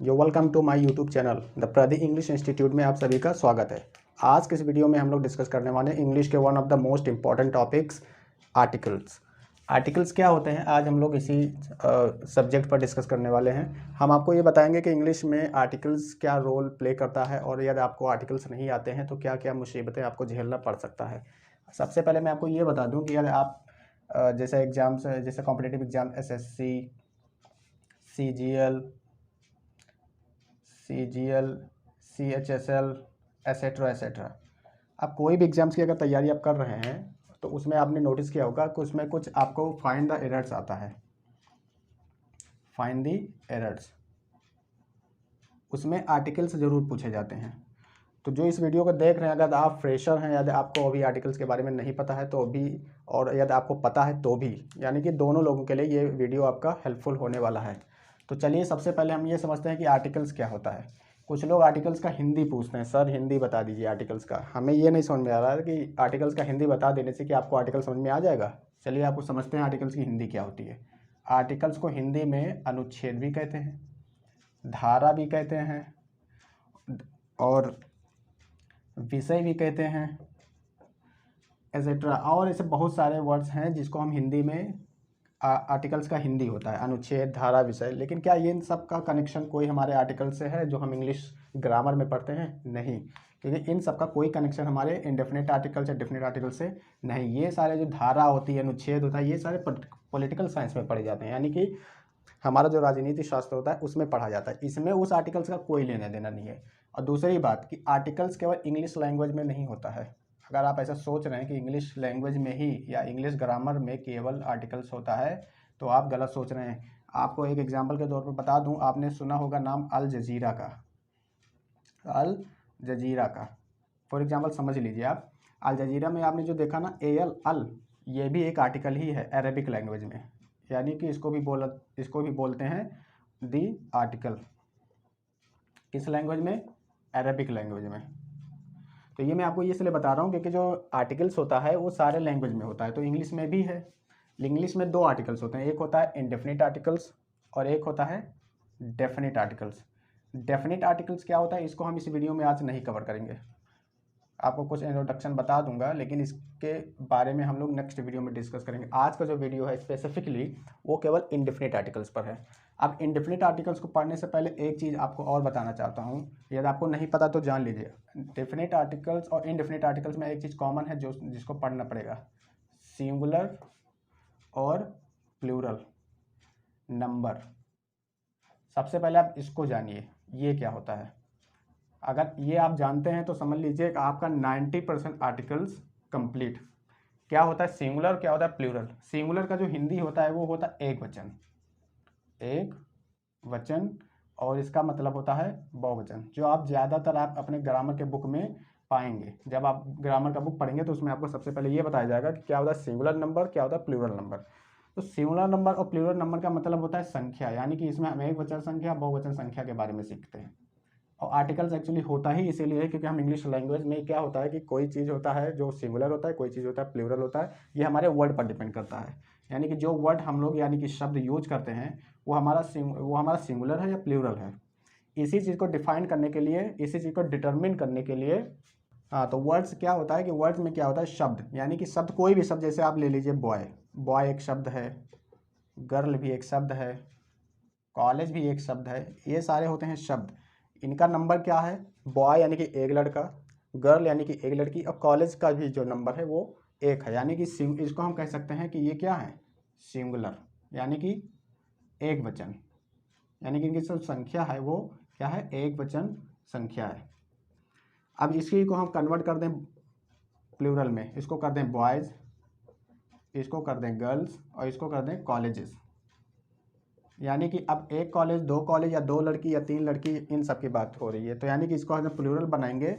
Yo welcome to my YouTube channel the Pradeep English institute में आप सभी का स्वागत है। आज के इस वीडियो में हम लोग डिस्कस करने वाले हैं इंग्लिश के one of the most important topics articles. Articles क्या होते हैं, आज हम लोग इसी सब्जेक्ट पर डिस्कस करने वाले हैं। हम आपको ये बताएंगे कि इंग्लिश में आर्टिकल्स क्या रोल प्ले करता है और यदि आपको आर्टिकल्स नहीं आते हैं तो क्या क्या मुसीबतें आपको झेलना पड़ सकता है। सबसे पहले मैं आपको ये बता दूँ कि अगर आप जैसे एग्ज़ाम्स जैसे competitive exam SSC, CGL, CHSL etcetera. आप कोई भी एग्ज़ाम्स की अगर तैयारी आप कर रहे हैं तो उसमें आपने नोटिस किया होगा कि उसमें कुछ आपको फाइंड द एरर्स आता है। फाइंड द एरर्स, उसमें आर्टिकल्स ज़रूर पूछे जाते हैं। तो जो इस वीडियो को देख रहे हैं, अगर आप फ्रेशर हैं, यदि आपको अभी आर्टिकल्स के बारे में नहीं पता है तो भी, और यदि आपको पता है तो भी, यानी कि दोनों लोगों के लिए ये वीडियो आपका हेल्पफुल होने वाला है। तो चलिए सबसे पहले हम ये समझते हैं कि आर्टिकल्स क्या होता है। कुछ लोग आर्टिकल्स का हिंदी पूछते हैं, सर हिंदी बता दीजिए आर्टिकल्स का। हमें ये नहीं समझ में आ रहा है कि आर्टिकल्स का हिंदी बता देने से कि आपको आर्टिकल समझ में आ जाएगा। चलिए आपको समझते हैं आर्टिकल्स की हिंदी क्या होती है। आर्टिकल्स को हिंदी में अनुच्छेद भी कहते हैं, धारा भी कहते हैं और विषय भी कहते हैं, एसेट्रा। और ऐसे बहुत सारे वर्ड्स हैं जिसको हम हिंदी में आर्टिकल्स का हिंदी होता है, अनुच्छेद, धारा, विषय। लेकिन क्या ये इन सब का कनेक्शन कोई हमारे आर्टिकल से है जो हम इंग्लिश ग्रामर में पढ़ते हैं? नहीं, क्योंकि इन सब का कोई कनेक्शन हमारे इंडेफिनिट आर्टिकल से डेफिनिट आर्टिकल से नहीं। ये सारे जो धारा होती है, अनुच्छेद होता है, ये सारे पॉलिटिकल साइंस में पढ़े जाते हैं, यानी कि हमारा जो राजनीति शास्त्र होता है उसमें पढ़ा जाता है। इसमें उस आर्टिकल्स का कोई लेना देना नहीं है। और दूसरी बात कि आर्टिकल्स केवल इंग्लिश लैंग्वेज में नहीं होता है। अगर आप ऐसा सोच रहे हैं कि इंग्लिश लैंग्वेज में ही या इंग्लिश ग्रामर में केवल आर्टिकल्स होता है तो आप गलत सोच रहे हैं। आपको एक एग्जांपल के तौर पर बता दूं, आपने सुना होगा नाम अल जजीरा का। अल जजीरा का फॉर एग्जांपल समझ लीजिए आप। अल जजीरा में आपने जो देखा ना, एल अल, ये भी एक आर्टिकल ही है अरेबिक लैंग्वेज में, यानी कि इसको भी बोलते हैं दी आर्टिकल। किस लैंग्वेज में? अरेबिक लैंग्वेज में। तो ये मैं आपको ये इसलिए बता रहा हूँ क्योंकि जो आर्टिकल्स होता है वो सारे लैंग्वेज में होता है, तो इंग्लिश में भी है। इंग्लिश में दो आर्टिकल्स होते हैं, एक होता है इंडेफिनिट आर्टिकल्स और एक होता है डेफिनिट आर्टिकल्स। डेफिनिट आर्टिकल्स क्या होता है इसको हम इस वीडियो में आज नहीं कवर करेंगे। आपको कुछ इंट्रोडक्शन बता दूंगा, लेकिन इसके बारे में हम लोग नेक्स्ट वीडियो में डिस्कस करेंगे। आज का जो वीडियो है स्पेसिफिकली वो केवल इंडेफिनिट आर्टिकल्स पर है। अब इंडेफिनिट आर्टिकल्स को पढ़ने से पहले एक चीज़ आपको और बताना चाहता हूँ, यदि आपको नहीं पता तो जान लीजिए। डेफिनिट आर्टिकल्स और इंडेफिनिट आर्टिकल्स में एक चीज़ कॉमन है जिसको पढ़ना पड़ेगा, सिंगुलर और प्लूरल नंबर। सबसे पहले आप इसको जानिए, ये क्या होता है। अगर ये आप जानते हैं तो समझ लीजिए कि आपका 90% आर्टिकल्स कंप्लीट। क्या होता है सिंगुलर, क्या होता है प्लूरल? सिंगुलर का जो हिंदी होता है वो होता है एक वचन, एक वचन, और इसका मतलब होता है बहुवचन, जो आप ज़्यादातर आप अपने ग्रामर के बुक में पाएंगे। जब आप ग्रामर का बुक पढ़ेंगे तो उसमें आपको सबसे पहले ये बताया जाएगा कि क्या होता है सिंगुलर नंबर, क्या होता है प्लूरल नंबर। तो सिंगुलर नंबर और प्लूरल नंबर का मतलब होता है संख्या, यानी कि इसमें हम एक वचन संख्या, बहुवचन संख्या के बारे में सीखते हैं। और आर्टिकल्स एक्चुअली होता ही इसीलिए है क्योंकि हम इंग्लिश लैंग्वेज में क्या होता है कि कोई चीज़ होता है जो सिंगुलर होता है, कोई चीज़ होता है प्लूरल होता है। ये हमारे वर्ड पर डिपेंड करता है, यानी कि जो वर्ड हम लोग यानी कि शब्द यूज करते हैं वो हमारा सिंगुलर है या प्लूरल है। इसी चीज़ को डिफाइन करने के लिए, इसी चीज़ को डिटरमिन करने के लिए, हाँ, तो वर्ड्स क्या होता है कि वर्ड्स में क्या होता है शब्द, यानी कि शब्द, कोई भी शब्द, जैसे आप ले लीजिए बॉय, बॉय एक शब्द है, गर्ल भी एक शब्द है, कॉलेज भी एक शब्द है, ये सारे होते हैं शब्द। इनका नंबर क्या है? बॉय यानी कि एक लड़का, गर्ल यानी कि एक लड़की, और कॉलेज का भी जो नंबर है वो एक है, यानी कि इसको हम कह सकते हैं कि ये क्या है? सिंगुलर, यानी कि एक वचन, यानी कि इनकी जो संख्या है वो क्या है? एक वचन संख्या है। अब इसी को हम कन्वर्ट कर दें प्लूरल में, इसको कर दें बॉयज़, इसको कर दें गर्ल्स और इसको कर दें कॉलेजेस। यानी कि अब एक कॉलेज, दो कॉलेज, या दो लड़की या तीन लड़की, इन सब की बात हो रही है। तो यानी कि इसको हम प्लूरल बनाएंगे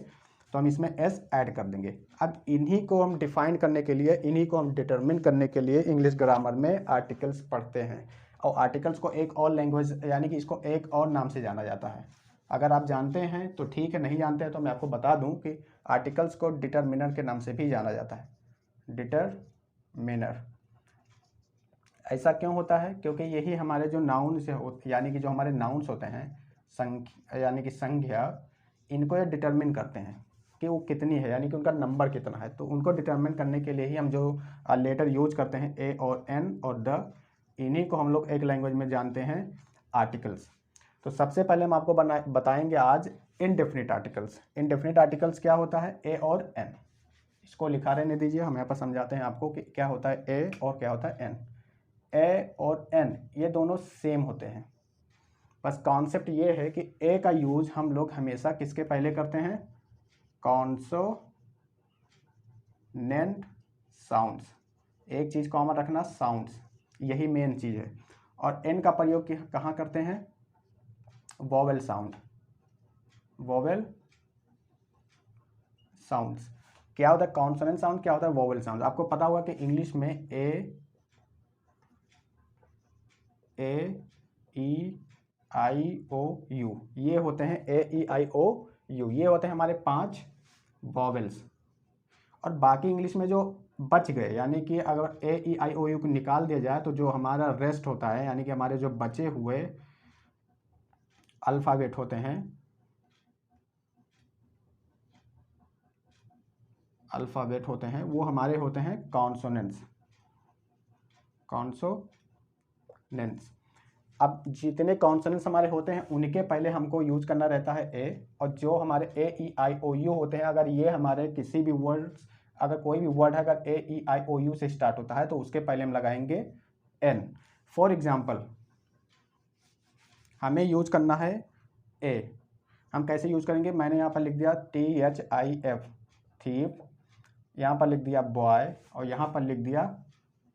तो हम इसमें एस ऐड कर देंगे। अब इन्हीं को हम डिफाइन करने के लिए, इन्हीं को हम डिटरमिन करने के लिए इंग्लिश ग्रामर में आर्टिकल्स पढ़ते हैं। और आर्टिकल्स को एक और लैंग्वेज, यानी कि इसको एक और नाम से जाना जाता है। अगर आप जानते हैं तो ठीक है, नहीं जानते हैं तो मैं आपको बता दूं कि आर्टिकल्स को डिटरमिनर के नाम से भी जाना जाता है, डिटरमिनर। ऐसा क्यों होता है? क्योंकि यही हमारे जो नाउन से यानी कि जो हमारे नाउन्स होते हैं, संख्या यानी कि संख्या, इनको ये डिटरमिन करते हैं कि वो कितनी है, यानी कि उनका नंबर कितना है। तो उनको डिटरमिन करने के लिए ही हम जो लेटर यूज करते हैं ए और एन और द, इन्हीं को हम लोग एक लैंग्वेज में जानते हैं आर्टिकल्स। तो सबसे पहले हम आपको बताएंगे आज इनडेफिनिट आर्टिकल्स। इनडेफिनिट आर्टिकल्स क्या होता है, ए और एन। इसको लिखा रहने दीजिए, हम यहाँ पर समझाते हैं आपको कि क्या होता है ए और क्या होता है एन। ए और एन ये दोनों सेम होते हैं, बस कॉन्सेप्ट ये है कि ए का यूज हम लोग हमेशा किसके पहले करते हैं, कॉन्सोनेंट साउंड्स। एक चीज़ कॉमन रखना, साउंड्स, यही मेन चीज़ है। और एन का प्रयोग कहाँ करते हैं, वोवेल साउंड, वोवेल साउंड्स। क्या होता है कॉन्सोनेंट साउंड, क्या होता है वोवेल साउंड। आपको पता होगा कि इंग्लिश में ए ई आई ओ यू ये होते हैं, ए ई आई ओ यू ये होते हैं हमारे 5 वोवेल्स। और बाकी इंग्लिश में जो बच गए, यानी कि अगर ए ई आई ओ यू को निकाल दिया जाए तो जो हमारा रेस्ट होता है, यानी कि हमारे जो बचे हुए अल्फ़ाबेट होते हैं, अल्फ़ाबेट होते हैं, वो हमारे होते हैं कॉन्सोनेंट्स, कॉन्सोनेंट्स। अब जितने कॉन्सोनेंट्स हमारे होते हैं उनके पहले हमको यूज करना रहता है ए, और जो हमारे ए ई आई ओ यू होते हैं, अगर ये हमारे किसी भी वर्ड्स, अगर कोई भी वर्ड है अगर ए ई आई ओ यू से स्टार्ट होता है तो उसके पहले हम लगाएंगे एन। फॉर एग्जाम्पल हमें यूज करना है ए, हम कैसे यूज करेंगे, मैंने यहाँ पर लिख दिया THIF, थीप, यहाँ पर लिख दिया बॉय और यहाँ पर लिख दिया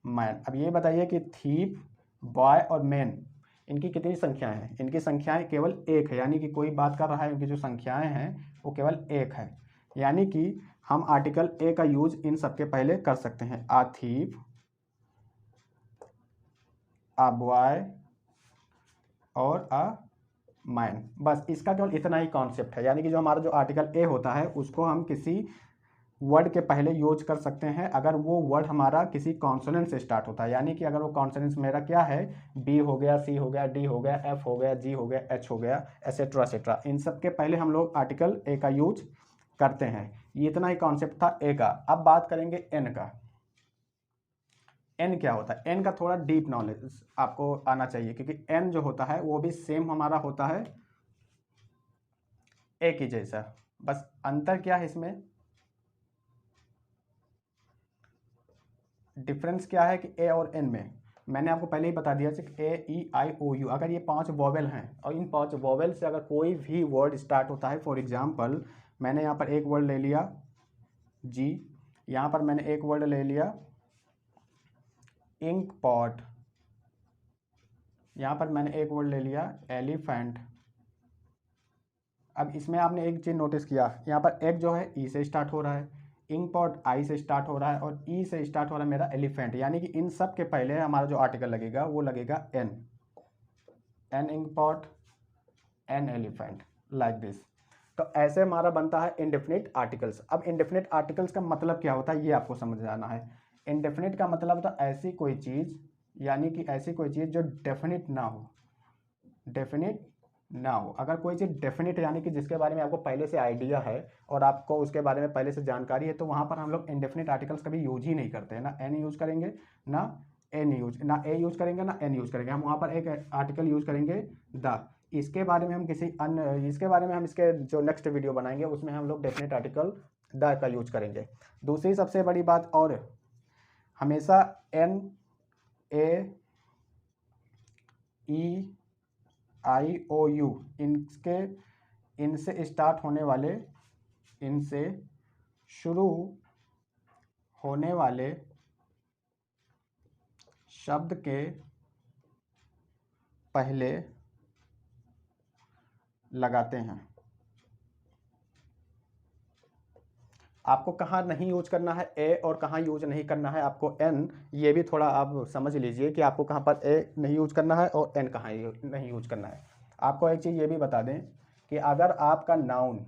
मैन। अब ये बताइए कि थीप, बॉय और मैन इनकी कितनी संख्याएं हैं, इनकी संख्याएं केवल एक है, यानी कि कोई बात कर रहा है इनकी जो संख्याएं हैं वो केवल एक है। यानी कि हम आर्टिकल ए का यूज इन सबके पहले कर सकते हैं, आ थीप, आ बॉय और आ मैन। बस इसका केवल इतना ही कॉन्सेप्ट है, यानी कि जो हमारा जो आर्टिकल ए होता है उसको हम किसी वर्ड के पहले यूज कर सकते हैं अगर वो वर्ड हमारा किसी कॉन्सोनेंट से स्टार्ट होता है। यानी कि अगर वो कॉन्सोनेंट्स मेरा क्या है, बी हो गया, सी हो गया, डी हो गया, एफ हो गया, जी हो गया, एच हो गया, एसेट्रा एसेट्रा, इन सब के पहले हम लोग आर्टिकल ए का यूज करते हैं। ये इतना ही कॉन्सेप्ट था ए का। अब बात करेंगे एन का। एन क्या होता है, एन का थोड़ा डीप नॉलेज आपको आना चाहिए, क्योंकि एन जो होता है वो भी सेम हमारा होता है ए की जैसा, बस अंतर क्या है इसमें, डिफरेंस क्या है कि ए और एन में मैंने आपको पहले ही बता दिया कि ए ई आई ओ यू, अगर ये 5 वोवेल हैं और इन 5 वोवेल से अगर कोई भी वर्ड स्टार्ट होता है, फॉर एग्जांपल मैंने यहाँ पर एक वर्ड ले लिया जी, यहाँ पर मैंने एक वर्ड ले लिया इंक पॉट, यहाँ पर मैंने एक वर्ड ले लिया एलिफेंट। अब इसमें आपने एक चीज़ नोटिस किया, यहाँ पर एक जो है ई से स्टार्ट हो रहा है, इंक पॉट आई से स्टार्ट हो रहा है और ई से स्टार्ट हो रहा है मेरा एलिफेंट। यानी कि इन सब के पहले हमारा जो आर्टिकल लगेगा वो लगेगा an, an ink pot, an elephant, like this. तो ऐसे हमारा बनता है इंडेफिनिट आर्टिकल्स। अब इंडेफिनिट आर्टिकल्स का मतलब क्या होता है ये आपको समझ आना है। इंडेफिनिट का मतलब होता है ऐसी कोई चीज़, यानी कि ऐसी कोई चीज़ जो डेफिनिट ना हो, डेफिनिट ना हो। अगर कोई चीज़ डेफिनिट यानी कि जिसके बारे में आपको पहले से आइडिया है और आपको उसके बारे में पहले से जानकारी है, तो वहाँ पर हम लोग इंडेफिनिट आर्टिकल्स कभी यूज ही नहीं करते हैं, ना एन यूज करेंगे ना एन यूज, ना ए यूज करेंगे ना एन यूज करेंगे। हम वहाँ पर एक आर्टिकल यूज करेंगे द। इसके बारे में हम इसके बारे में हम इसके जो नेक्स्ट वीडियो बनाएंगे उसमें हम लोग डेफिनेट आर्टिकल द का यूज करेंगे। दूसरी सबसे बड़ी बात, और हमेशा an, A, E, I O U इनसे स्टार्ट होने वाले, इनसे शुरू होने वाले शब्द के पहले लगाते हैं। आपको कहाँ नहीं यूज करना है ए और कहाँ यूज नहीं करना है आपको एन, ये भी थोड़ा आप समझ लीजिए कि आपको कहाँ पर ए नहीं यूज करना है और एन कहाँ नहीं यूज करना है। आपको एक चीज़ ये भी बता दें कि अगर आपका नाउन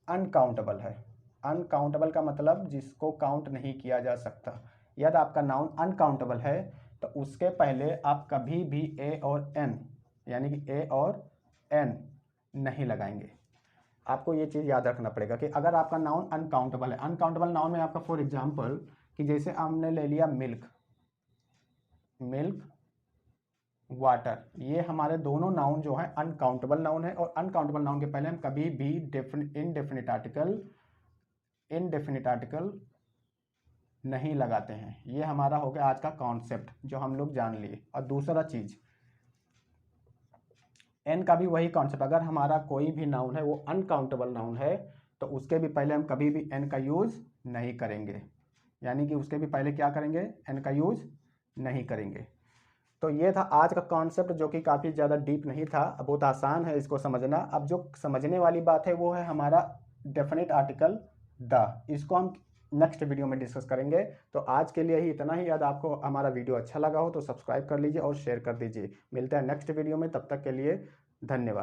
अनकाउंटेबल है, अनकाउंटेबल का मतलब जिसको काउंट नहीं किया जा सकता, यदि आपका नाउन अनकाउंटेबल है तो उसके पहले आप कभी भी ए और एन यानी कि ए और एन नहीं लगाएंगे। आपको ये चीज़ याद रखना पड़ेगा कि अगर आपका नाउन अनकाउंटेबल है, अनकाउंटेबल नाउन में आपका फॉर एग्जांपल कि जैसे हमने ले लिया मिल्क, मिल्क, वाटर, ये हमारे दोनों नाउन जो है अनकाउंटेबल नाउन है, और अनकाउंटेबल नाउन के पहले हम कभी भी इनडेफिनिट आर्टिकल नहीं लगाते हैं। ये हमारा हो गया आज का कॉन्सेप्ट जो हम लोग जान लिए। और दूसरा चीज़, एन का भी वही कॉन्सेप्ट, अगर हमारा कोई भी नाउन है वो अनकाउंटेबल नाउन है तो उसके भी पहले हम कभी भी एन का यूज़ नहीं करेंगे, यानी कि उसके भी पहले क्या करेंगे, एन का यूज़ नहीं करेंगे। तो ये था आज का कॉन्सेप्ट जो कि काफ़ी ज़्यादा डीप नहीं था, बहुत आसान है इसको समझना। अब जो समझने वाली बात है वो है हमारा डेफिनेट आर्टिकल द, इसको हम नेक्स्ट वीडियो में डिस्कस करेंगे। तो आज के लिए ही इतना ही। यदि आपको हमारा वीडियो अच्छा लगा हो तो सब्सक्राइब कर लीजिए और शेयर कर दीजिए। मिलते हैं नेक्स्ट वीडियो में, तब तक के लिए धन्यवाद।